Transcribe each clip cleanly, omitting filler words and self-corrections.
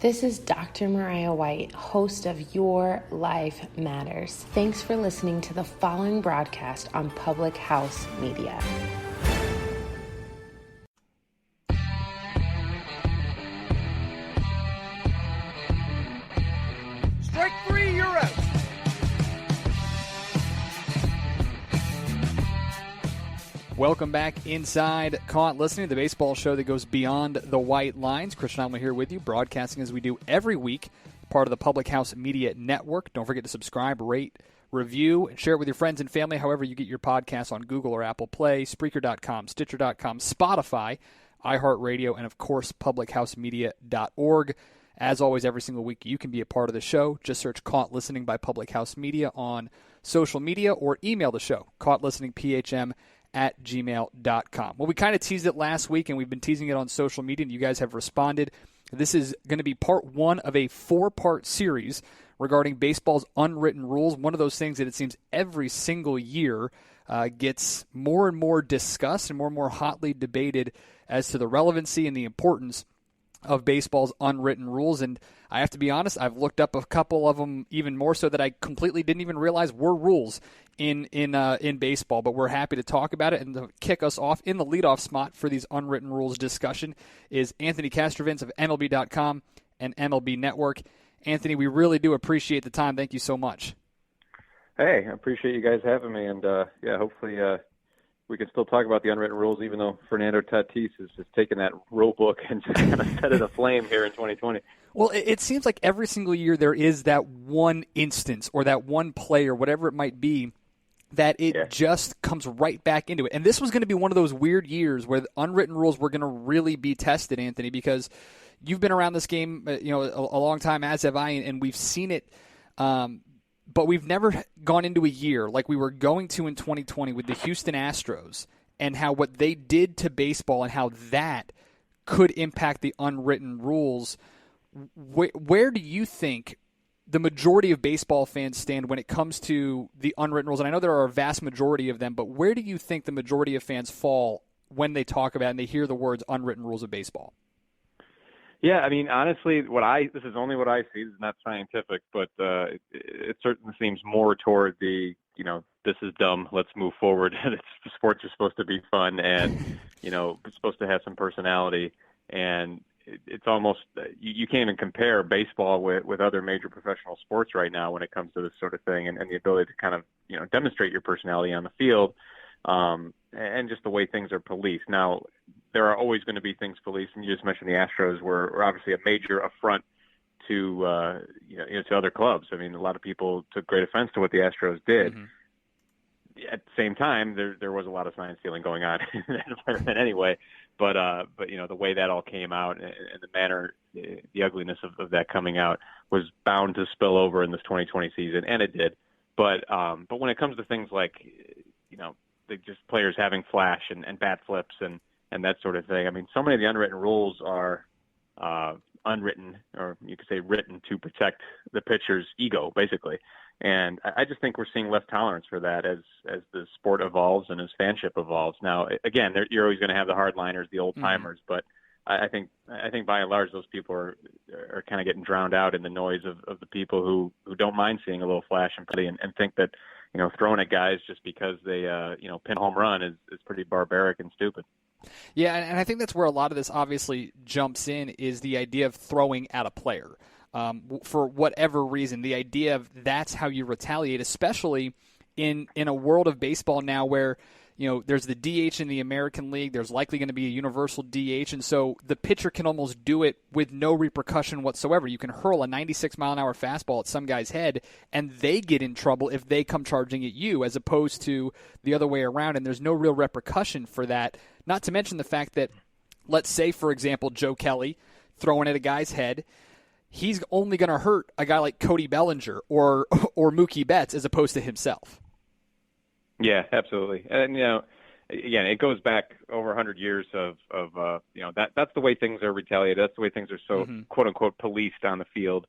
This is Dr. Mariah White, host of Your Life Matters. Thanks for listening to the following broadcast on Public House Media. Strike three, you're out. Welcome back inside Caught Listening, the baseball show that goes beyond the white lines. Christian Heimall here with you, broadcasting as we do every week, part of the Public House Media Network. Don't forget to subscribe, rate, review, and share it with your friends and family, however you get your podcasts on Google or Apple Play, Spreaker.com, Stitcher.com, Spotify, iHeartRadio, and, of course, publichousemedia.org. As always, every single week, you can be a part of the show. Just search Caught Listening by Public House Media on social media or email the show, caughtlisteningphm@gmail.com. Well, we kind of teased it last week, and we've been teasing it on social media, and you guys have responded. This is going to be part one of a four-part series regarding baseball's unwritten rules. One of those things that it seems every single year gets more and more discussed and more hotly debated as to the relevancy and the importance of baseball's unwritten rules. And I have to be honest, I've looked up a couple of them even more so that I completely didn't even realize were rules in baseball. But we're happy to talk about it. And to kick us off in the leadoff spot for these unwritten rules discussion is Anthony Castrovince of MLB.com and MLB Network. Anthony, we really do appreciate the time. Thank you so much. Hey, I appreciate you guys having me. And hopefully we can still talk about the unwritten rules, even though Fernando Tatis has just taken that rule book and just kind of set it aflame here in 2020. Well, it seems like every single year there is that one instance or that one player, whatever it might be, that it just comes right back into it. And this was going to be one of those weird years where the unwritten rules were going to really be tested, Anthony, because you've been around this game a long time, as have I, and we've seen it. But we've never gone into a year like we were going to in 2020 with the Houston Astros and how what they did to baseball and how that could impact the unwritten rules. Where do you think the majority of baseball fans stand when it comes to the unwritten rules? And I know there are a vast majority of them, but where do you think the majority of fans fall when they talk about and they hear the words unwritten rules of baseball? Yeah, I mean, honestly, this is only what I see. This is not scientific, but it certainly seems more toward the, this is dumb, let's move forward. Sports are supposed to be fun and, it's supposed to have some personality. And it's almost, you can't even compare baseball with other major professional sports right now when it comes to this sort of thing and the ability to kind of, demonstrate your personality on the field and just the way things are policed. Now, there are always going to be things policed, and you just mentioned the Astros were obviously a major affront to to other clubs. I mean, a lot of people took great offense to what the Astros did. Mm-hmm. At the same time, there was a lot of sign stealing going on in that environment anyway. But the way that all came out and the manner, the ugliness of that coming out was bound to spill over in this 2020 season, and it did. But when it comes to things like just players having flash and bat flips and that sort of thing. I mean, so many of the unwritten rules are unwritten, or you could say written, to protect the pitcher's ego, basically. And I just think we're seeing less tolerance for that as the sport evolves and as fanship evolves. Now, again, you're always going to have the hardliners, the old timers, but I think by and large those people are kind of getting drowned out in the noise of the people who don't mind seeing a little flash and play and think that throwing at guys just because they pin a home run is pretty barbaric and stupid. Yeah, and I think that's where a lot of this obviously jumps in is the idea of throwing at a player. For whatever reason, the idea of that's how you retaliate, especially in a world of baseball now where there's the DH in the American League. There's likely going to be a universal DH, and so the pitcher can almost do it with no repercussion whatsoever. You can hurl a 96-mile-an-hour fastball at some guy's head, and they get in trouble if they come charging at you, as opposed to the other way around, and there's no real repercussion for that. Not to mention the fact that, let's say, for example, Joe Kelly throwing at a guy's head, he's only going to hurt a guy like Cody Bellinger or Mookie Betts as opposed to himself. Yeah, absolutely. And, again, it goes back over 100 years of that's the way things are retaliated. That's the way things are so, quote unquote, policed on the field.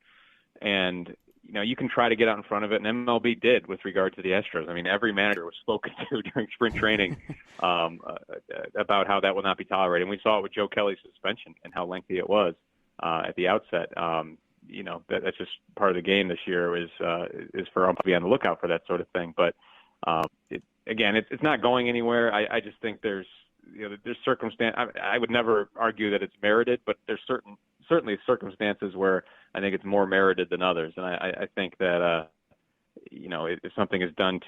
And, you can try to get out in front of it. And MLB did with regard to the Astros. I mean, every manager was spoken to during spring training about how that will not be tolerated. And we saw it with Joe Kelly's suspension and how lengthy it was. at the outset. That's just part of the game this year is for ump to be on the lookout for that sort of thing. But it's not going anywhere. I just think there's circumstance. I would never argue that it's merited, but there's certainly circumstances where I think it's more merited than others. And I think that if something is done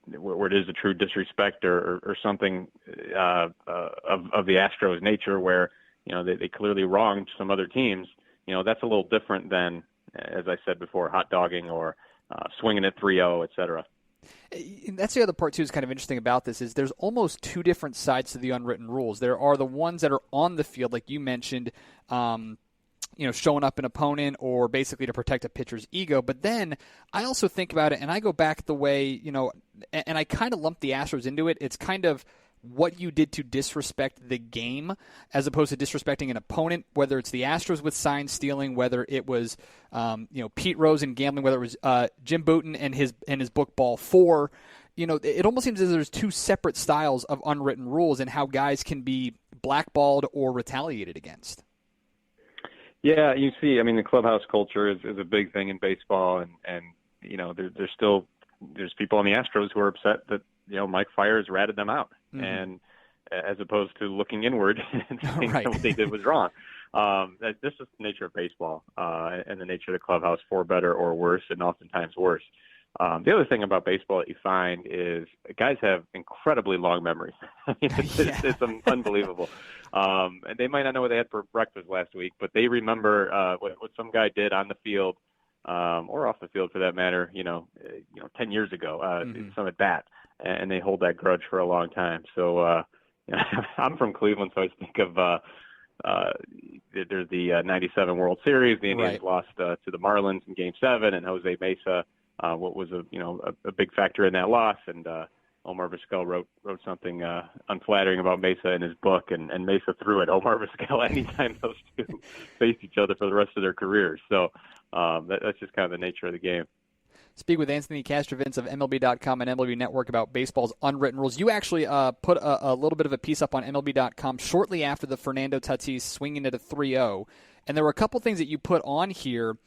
where it is a true disrespect or something of the Astros nature where they clearly wronged some other teams, that's a little different than, as I said before, hot dogging or swinging at 3-0, et cetera. And that's the other part, too, is kind of interesting about this, is there's almost two different sides to the unwritten rules. There are the ones that are on the field, like you mentioned, showing up an opponent or basically to protect a pitcher's ego. But then I also think about it, and I go back the way, and I kind of lump the Astros into it. It's kind of what you did to disrespect the game as opposed to disrespecting an opponent, whether it's the Astros with sign stealing, whether it was Pete Rose and gambling, whether it was Jim Bouton and his book Ball 4. It almost seems as there's two separate styles of unwritten rules and how guys can be blackballed or retaliated against. Yeah, you see, the clubhouse culture is a big thing in baseball, and there's people on the Astros who are upset that Mike Fiers ratted them out, and as opposed to looking inward and saying that what they did was wrong. This is the nature of baseball and the nature of the clubhouse, for better or worse, and oftentimes worse. The other thing about baseball that you find is guys have incredibly long memories. It's unbelievable. And they might not know what they had for breakfast last week, but they remember what some guy did on the field or off the field for that matter, 10 years ago, some at bat, and they hold that grudge for a long time. So I'm from Cleveland, so I think of there's the 97 World Series. The Indians lost to the Marlins in Game 7, and Jose Mesa what was a big factor in that loss. And Omar Vizquel wrote something unflattering about Mesa in his book, and Mesa threw at Omar Vizquel anytime those two faced each other for the rest of their careers. So that's just kind of the nature of the game. Speak with Anthony Castrovince of MLB.com and MLB Network about baseball's unwritten rules. You actually put a little bit of a piece up on MLB.com shortly after the Fernando Tatis swinging at a 3-0, and there were a couple things that you put on here,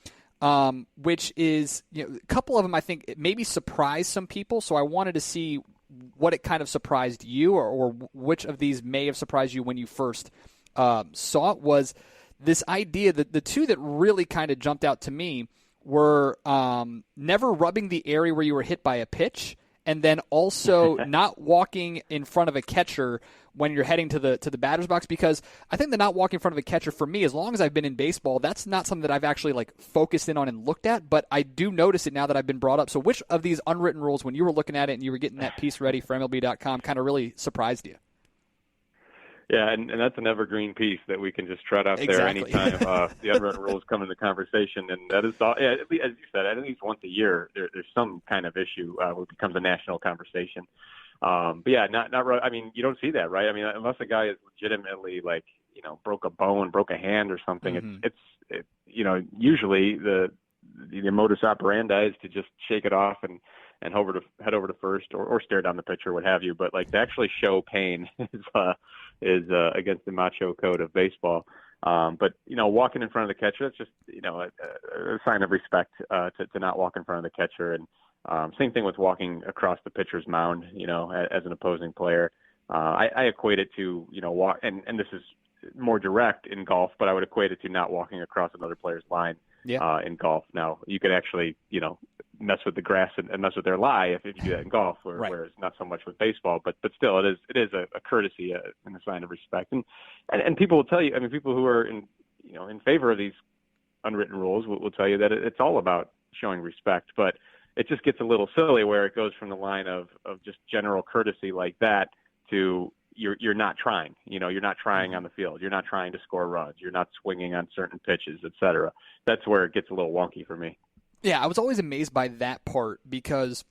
which is a couple of them I think maybe surprised some people. So I wanted to see what it kind of surprised you, or which of these may have surprised you when you first saw it. Was this idea that the two that really kind of jumped out to me were never rubbing the area where you were hit by a pitch, and then also not walking in front of a catcher when you're heading to the batter's box. Because I think the not walking in front of a catcher, for me, as long as I've been in baseball, that's not something that I've actually focused in on and looked at, but I do notice it now that I've been brought up. So which of these unwritten rules, when you were looking at it and you were getting that piece ready for MLB.com, kind of really surprised you? Yeah, and that's an evergreen piece that we can just trot out there anytime the unwritten rules come into conversation. And that is, as you said, at least once a year, there's some kind of issue where it becomes a national conversation. But yeah, not you don't see that, right? Unless a guy is legitimately broke a bone, broke a hand or something, it's usually the modus operandi is to just shake it off and head over to first or stare down the pitcher, what have you. But to actually show pain is against the macho code of baseball. But walking in front of the catcher, that's just a sign of respect to not walk in front of the catcher. And same thing with walking across the pitcher's mound, as an opposing player. I equate it to walk, and this is more direct in golf, but I would equate it to not walking across another player's line in golf. Now you could actually mess with the grass and mess with their lie if you do that in golf, whereas not so much with baseball. But still, it is a courtesy and a sign of respect. And people will tell you, people who are in favor of these unwritten rules will tell you that it's all about showing respect. But it just gets a little silly where it goes from the line of just general courtesy like that to you're not trying. You're not trying on the field. You're not trying to score runs. You're not swinging on certain pitches, et cetera. That's where it gets a little wonky for me. Yeah, I was always amazed by that part because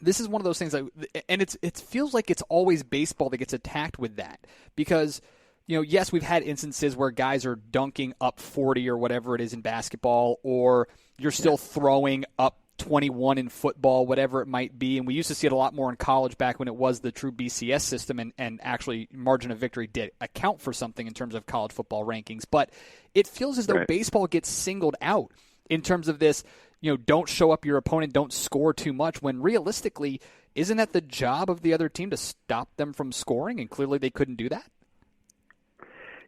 this is one of those things, and it feels like it's always baseball that gets attacked with that because, yes, we've had instances where guys are dunking up 40 or whatever it is in basketball, or you're still throwing up 21 in football, whatever it might be. And we used to see it a lot more in college back when it was the true BCS system, and actually margin of victory did account for something in terms of college football rankings. But it feels as though baseball gets singled out in terms of this, don't show up your opponent, don't score too much, when realistically, isn't that the job of the other team to stop them from scoring? And clearly they couldn't do that.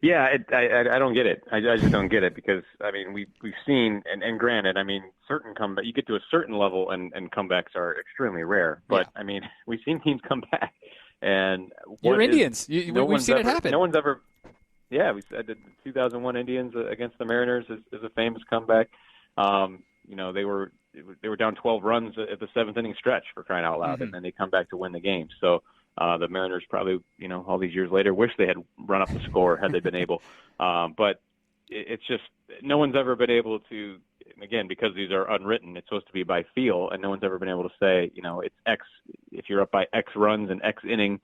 Yeah, I don't get it. I just don't get it because, I mean, we've seen, and granted, I mean, certain comeback, you get to a certain level and comebacks are extremely rare. But, I mean, we've seen teams come back. And you're Indians. We've seen it happen. No one's ever – yeah, we said the 2001 Indians against the Mariners is a famous comeback. They were down 12 runs at the seventh inning stretch, for crying out loud, and then they come back to win the game. So the Mariners probably, all these years later, wish they had run up the score had they been able. But it's just no one's ever been able to, again, because these are unwritten, it's supposed to be by feel, and no one's ever been able to say, it's X. If you're up by X runs in X inning,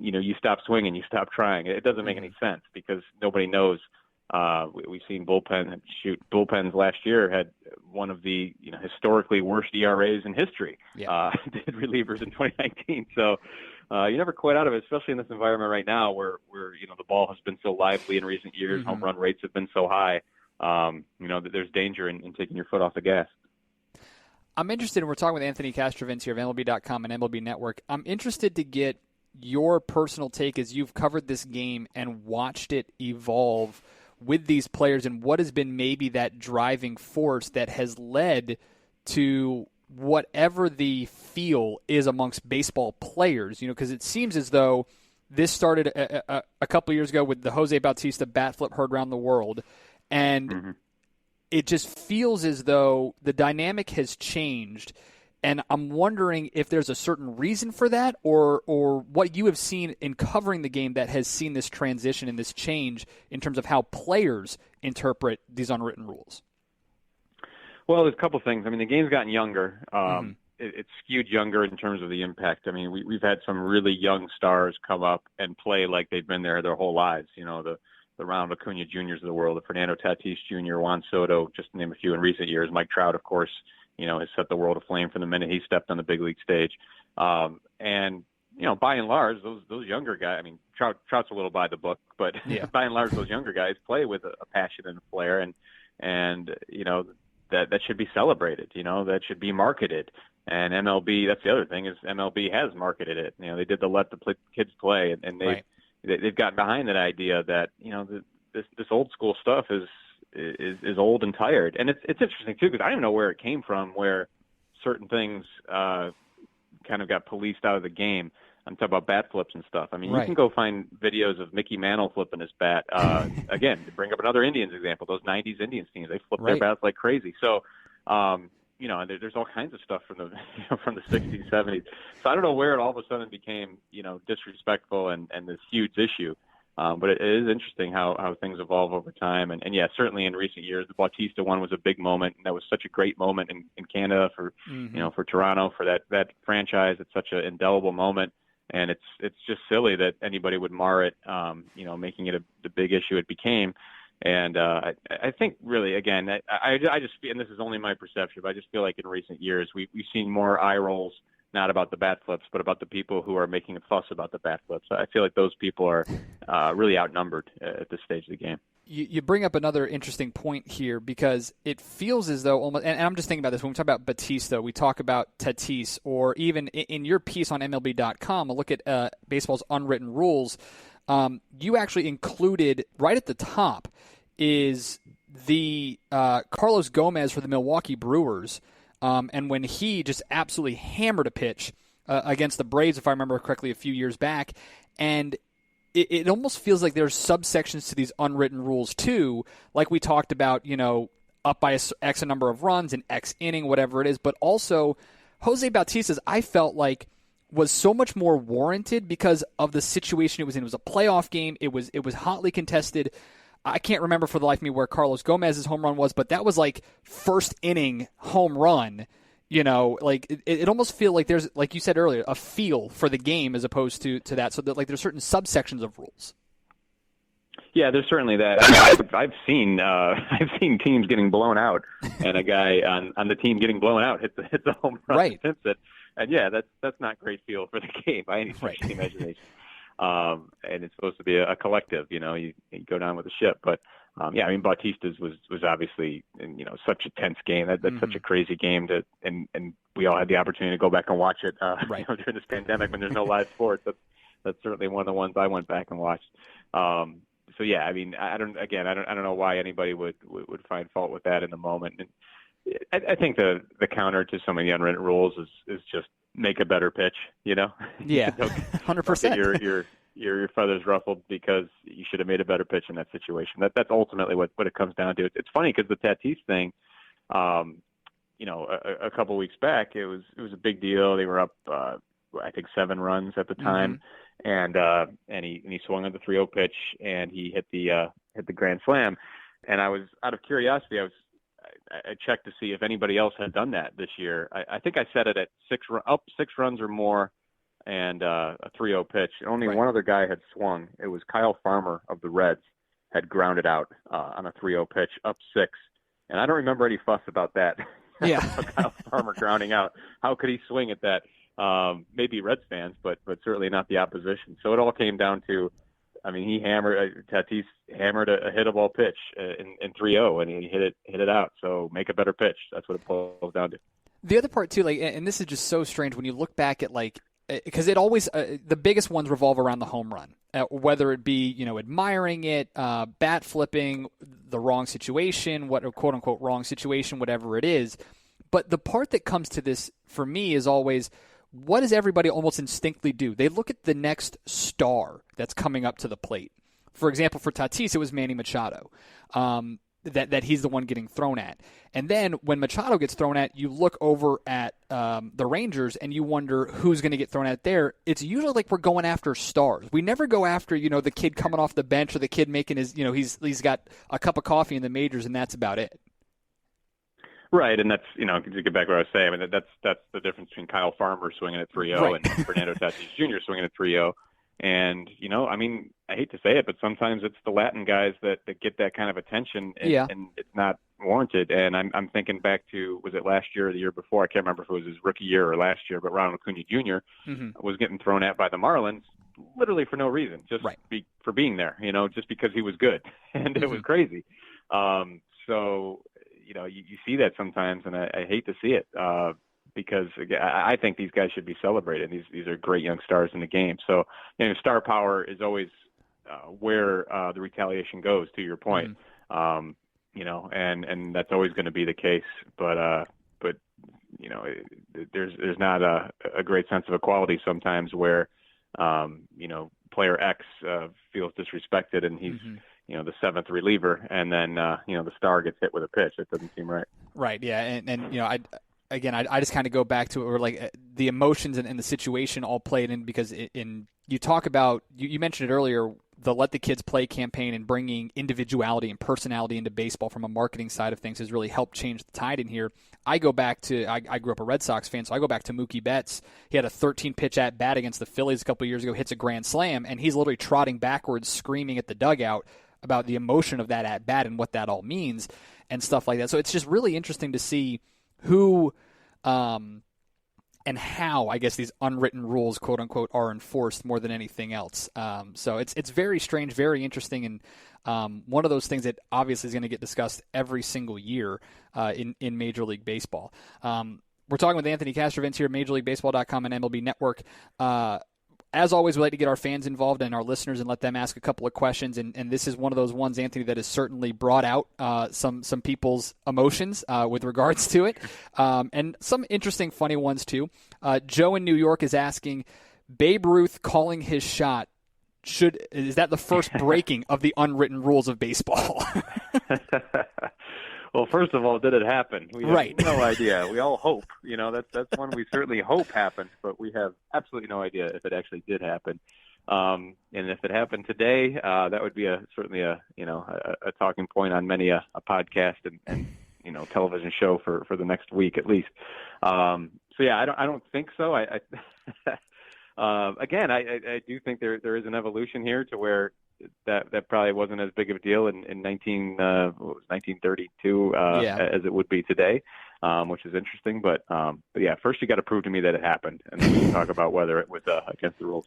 you stop swinging, you stop trying. It doesn't make any sense because nobody knows. We've seen bullpens last year had one of the historically worst ERAs in history. Did relievers in 2019. So you never quite out of it, especially in this environment right now where the ball has been so lively in recent years, home run rates have been so high. That there's danger in taking your foot off the gas. I'm interested, and we're talking with Anthony Castrovince here of MLB.com and MLB Network. I'm interested to get your personal take as you've covered this game and watched it evolve with these players, and what has been maybe that driving force that has led to whatever the feel is amongst baseball players, because it seems as though this started a couple of years ago with the Jose Bautista bat flip heard around the world, and it just feels as though the dynamic has changed. And I'm wondering if there's a certain reason for that or what you have seen in covering the game that has seen this transition and this change in terms of how players interpret these unwritten rules. Well, there's a couple things. I mean, the game's gotten younger. It's skewed younger in terms of the impact. I mean, we've had some really young stars come up and play like they've been there their whole lives. The Ronald Acuna Juniors of the world, the Fernando Tatis Jr., Juan Soto, just to name a few in recent years. Mike Trout, of course, has set the world aflame from the minute he stepped on the big league stage. And by and large, those younger guys, I mean, Trout's a little by the book, but by and large, those younger guys play with a passion and a flair, and that should be celebrated. That should be marketed. And MLB, that's the other thing, is MLB has marketed it. They did the let the kids play, and they've gotten behind that idea that this old school stuff is old and tired. And it's interesting too, because I don't even know where it came from, where certain things kind of got policed out of the game. I'm talking about bat flips and stuff. I mean, you can go find videos of Mickey Mantle flipping his bat. Again, to bring up another Indians example, those 90s Indians teams, they flip their bats like crazy. So, there's all kinds of stuff from the 60s, 70s. So I don't know where it all of a sudden became, disrespectful and this huge issue. But it is interesting how things evolve over time. And certainly in recent years, the Bautista one was a big moment, and that was such a great moment in Canada for Toronto, for that franchise. It's such an indelible moment, and it's just silly that anybody would mar it, making it the big issue it became. And I think really, again, I just, and this is only my perception, but I just feel like in recent years we've seen more eye rolls, not about the bat flips, but about the people who are making a fuss about the bat flips. I feel like those people are really outnumbered at this stage of the game. You bring up another interesting point here, because it feels as though almost, and I'm just thinking about this, when we talk about Bautista, we talk about Tatis, or even in your piece on MLB.com, a look at baseball's unwritten rules, you actually included right at the top is the Carlos Gomez for the Milwaukee Brewers. And when he just absolutely hammered a pitch against the Braves, if I remember correctly, a few years back, and it almost feels like there's subsections to these unwritten rules too, like we talked about, up by X number of runs in X inning, whatever it is, but also Jose Bautista's, I felt like, was so much more warranted because of the situation it was in. It was a playoff game. It was hotly contested. I can't remember for the life of me where Carlos Gomez's home run was, but that was like first inning home run. It almost feels like there's, like you said earlier, a feel for the game as opposed to that. So that there's certain subsections of rules. Yeah, there's certainly that. I've seen teams getting blown out, and a guy on the team getting blown out hits a home run Right. and hits it. And yeah, that's not great feel for the game by any stretch of the imagination. And it's supposed to be a collective, you go down with the ship. But yeah, I mean, Bautista's was obviously, such a tense game. That's such a crazy game and we all had the opportunity to go back and watch it during this pandemic when there's no live sports. That's certainly one of the ones I went back and watched. So yeah, I mean, I don't know why anybody would find fault with that in the moment. And I think the counter to some of the unwritten rules is just make a better pitch. Yeah, 100%. Your feathers ruffled because you should have made a better pitch in that situation. That's ultimately what it comes down to. It's funny because the Tatis thing, a couple of weeks back, it was a big deal. They were up, I think 7 runs at the time. And he swung on the 3-0 pitch and he hit the grand slam. And I was, out of curiosity, I checked to see if anybody else had done that this year. I think I set it at 6 runs or more and a 3-0 pitch. Only one other guy had swung. It was Kyle Farmer of the Reds had grounded out on a 3-0 pitch up 6. And I don't remember any fuss about that. Yeah. Kyle Farmer grounding out. How could he swing at that? Maybe Reds fans, but certainly not the opposition. So it all came down to, I mean, Tatis hammered a hittable pitch in 3-0, and he hit it out. So make a better pitch. That's what it boils down to. The other part too, and this is just so strange when you look back at because it always the biggest ones revolve around the home run, whether it be admiring it, bat flipping, the wrong situation, what a quote unquote wrong situation, whatever it is. But the part that comes to this for me is always, what does everybody almost instinctively do? They look at the next star that's coming up to the plate. For example, for Tatis, it was Manny Machado. That he's the one getting thrown at. And then when Machado gets thrown at, you look over at the Rangers and you wonder who's going to get thrown at there. It's usually like we're going after stars. We never go after, the kid coming off the bench or the kid making his, he's got a cup of coffee in the majors and that's about it. Right, and that's, to get back to what I was saying, I mean, that's the difference between Kyle Farmer swinging at 3-0 and Fernando Tatis Jr. swinging at 3-0. And, I mean, I hate to say it, but sometimes it's the Latin guys that get that kind of attention, and it's not warranted. And I'm thinking back to, was it last year or the year before? I can't remember if it was his rookie year or last year, but Ronald Acuna Jr. Was getting thrown at by the Marlins literally for no reason, just for being there, just because he was good. And it was crazy. So, you see that sometimes, and I hate to see it. Because again, I think these guys should be celebrated. These are great young stars in the game. So, star power is always where the retaliation goes. To your point, and that's always going to be the case. But there's not a great sense of equality sometimes where player X feels disrespected and he's the 7th reliever, and then the star gets hit with a pitch. It doesn't seem right. Right. Yeah. And I just kind of go back to it, or the emotions and the situation all played in, because you talk about, you mentioned it earlier, the Let the Kids Play campaign and bringing individuality and personality into baseball from a marketing side of things has really helped change the tide in here. I go back to, I grew up a Red Sox fan, so I go back to Mookie Betts. He had a 13-pitch at-bat against the Phillies a couple of years ago, hits a grand slam, and he's literally trotting backwards, screaming at the dugout about the emotion of that at-bat and what that all means and stuff like that. So it's just really interesting to see who and how, I guess, these unwritten rules, quote unquote, are enforced more than anything else. So it's very strange, very interesting, and one of those things that obviously is going to get discussed every single year in Major League Baseball. We're talking with Anthony Castrovince here at MajorLeagueBaseball.com and MLB Network. As always, we like to get our fans involved and our listeners and let them ask a couple of questions. And this is one of those ones, Anthony, that has certainly brought out some people's emotions with regards to it. And some interesting, funny ones, too. Joe in New York is asking, Babe Ruth calling his shot, is that the first breaking of the unwritten rules of baseball? Well, first of all, did it happen? We have no idea. We all hope. That's one we certainly hope happened, but we have absolutely no idea if it actually did happen. And if it happened today, that would be certainly a talking point on many a podcast and television show for the next week at least. So yeah, I don't think so. Again, I do think there is an evolution here to where that probably wasn't as big of a deal in 1932 as it would be today, which is interesting. But yeah, first you got to prove to me that it happened, and then we can talk about whether it was against the rules.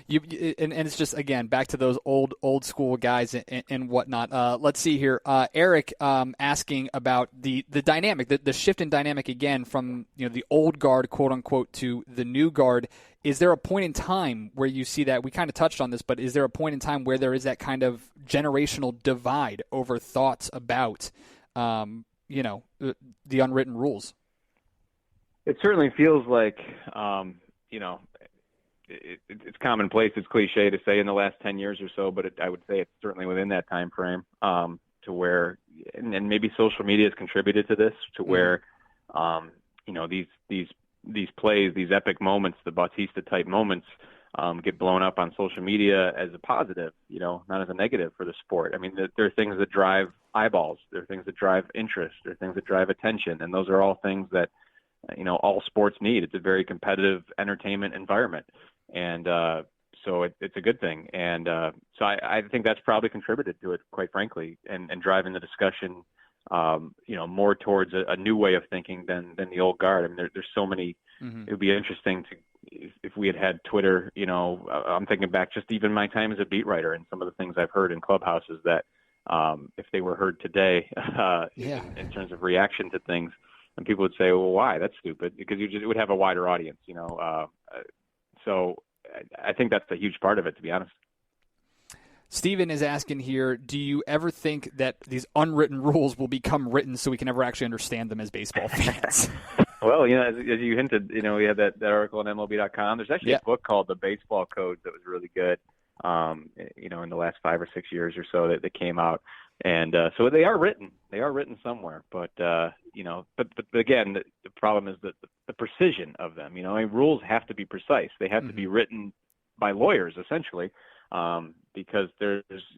And it's just, again, back to those old school guys and whatnot. Let's see here. Eric asking about the dynamic, the shift in dynamic again from the old guard, quote unquote, to the new guard. Is there a point in time where you see that? We kind of touched on this, but is there a point in time where there is that kind of generational divide over thoughts about the unwritten rules? It certainly feels like it's commonplace, it's cliche to say in the last 10 years or so, but I would say it's certainly within that time frame to where, and maybe social media has contributed to this, to where, these plays, these epic moments, the Bautista type moments, get blown up on social media as a positive, not as a negative for the sport. I mean, there are things that drive eyeballs, there are things that drive interest, there are things that drive attention, and those are all things that, all sports need. It's a very competitive entertainment environment. And so it's a good thing. And so I think that's probably contributed to it, quite frankly, and driving the discussion, more towards a new way of thinking than the old guard. I mean, there's so many. It would be interesting if we had Twitter. I'm thinking back just even my time as a beat writer and some of the things I've heard in clubhouses that if they were heard today in terms of reaction to things, and people would say, well, why? That's stupid, because it would have a wider audience, So I think that's a huge part of it, to be honest. Steven is asking here, do you ever think that these unwritten rules will become written so we can never actually understand them as baseball fans? Well, as you hinted, we had that article on MLB.com. There's actually a book called The Baseball Codes that was really good, in the last 5 or 6 years or so that came out. And so they are written. They are written somewhere. But, but again, the problem is that the precision of them. Rules have to be precise. They have to be written by lawyers, essentially, because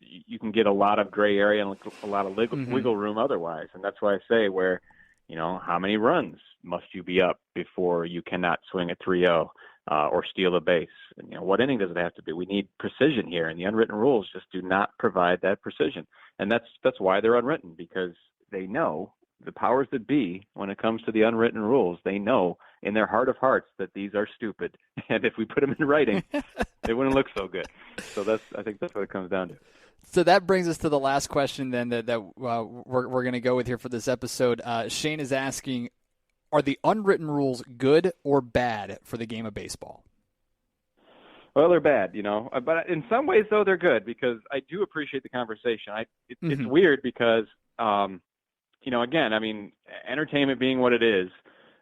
you can get a lot of gray area and a lot of wiggle room otherwise. And that's why I say where, how many runs must you be up before you cannot swing a 3-0 or steal a base? And, what inning does it have to be? We need precision here, and the unwritten rules just do not provide that precision. And that's why they're unwritten, because they know, the powers that be, when it comes to the unwritten rules, they know in their heart of hearts that these are stupid. And if we put them in writing, it wouldn't look so good. So I think that's what it comes down to. So that brings us to the last question then that we're going to go with here for this episode. Shane is asking, are the unwritten rules good or bad for the game of baseball? Well, they're bad, but in some ways, though, they're good, because I do appreciate the conversation. It's weird because, again, I mean, entertainment being what it is,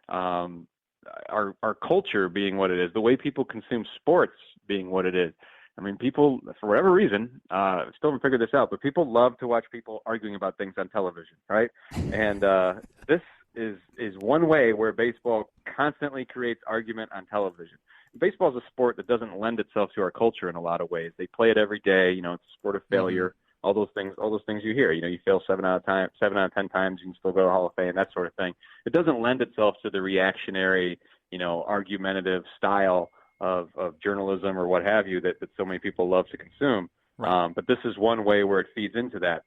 our culture being what it is, the way people consume sports being what it is. I mean, people, for whatever reason, still haven't figured this out, but people love to watch people arguing about things on television, right? And this is one way where baseball constantly creates argument on television. Baseball is a sport that doesn't lend itself to our culture in a lot of ways. They play it every day. It's a sport of failure. All those things you hear. You fail 7 out of 10 times, you can still go to Hall of Fame, that sort of thing. It doesn't lend itself to the reactionary, argumentative style of journalism or what have you that so many people love to consume. Right. But this is one way where it feeds into that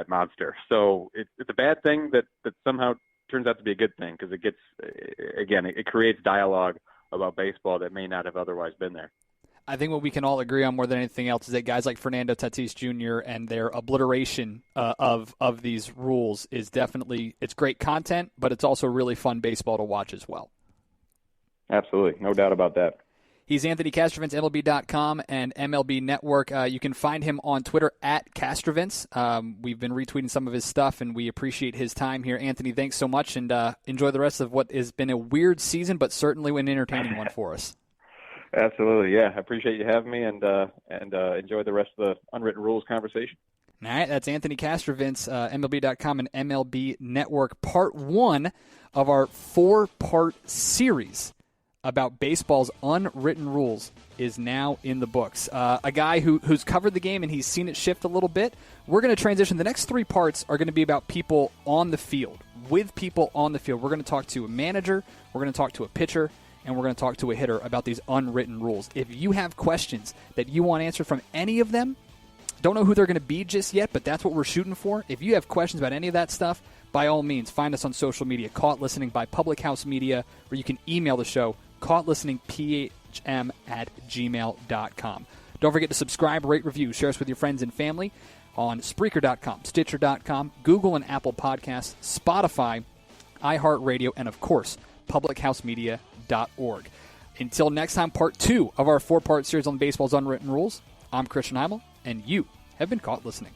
monster. So it's a bad thing that somehow turns out to be a good thing, because it creates dialogue about baseball that may not have otherwise been there. I think what we can all agree on more than anything else is that guys like Fernando Tatis Jr. and their obliteration of these rules is definitely, it's great content, but it's also really fun baseball to watch as well. Absolutely. No doubt about that. He's Anthony Castrovince, MLB.com and MLB Network. You can find him on Twitter at Castrovince. We've been retweeting some of his stuff, and we appreciate his time here. Anthony, thanks so much, and enjoy the rest of what has been a weird season, but certainly an entertaining one for us. Absolutely, yeah. I appreciate you having me, and enjoy the rest of the unwritten rules conversation. All right, that's Anthony Castrovince, MLB.com and MLB Network, part 1 of our 4-part series about baseball's unwritten rules is now in the books. A guy who's covered the game and he's seen it shift a little bit. We're going to transition. The next 3 parts are going to be about people on the field, with people on the field. We're going to talk to a manager, we're going to talk to a pitcher, and we're going to talk to a hitter about these unwritten rules. If you have questions that you want answered from any of them, Don't know who they're going to be just yet, but that's what we're shooting for. If you have questions about any of that stuff, by all means, find us on social media, Caught Listening by Public House Media, or you can email the show, caughtlisteningphm@gmail.com. Don't forget to subscribe, rate, review, share us with your friends and family on Spreaker.com, Stitcher.com, Google and Apple Podcasts, Spotify, iHeartRadio, and, of course, publichousemedia.org. Until next time, part 2 of our 4-part series on baseball's unwritten rules, I'm Christian Heimall, and you have been caught listening.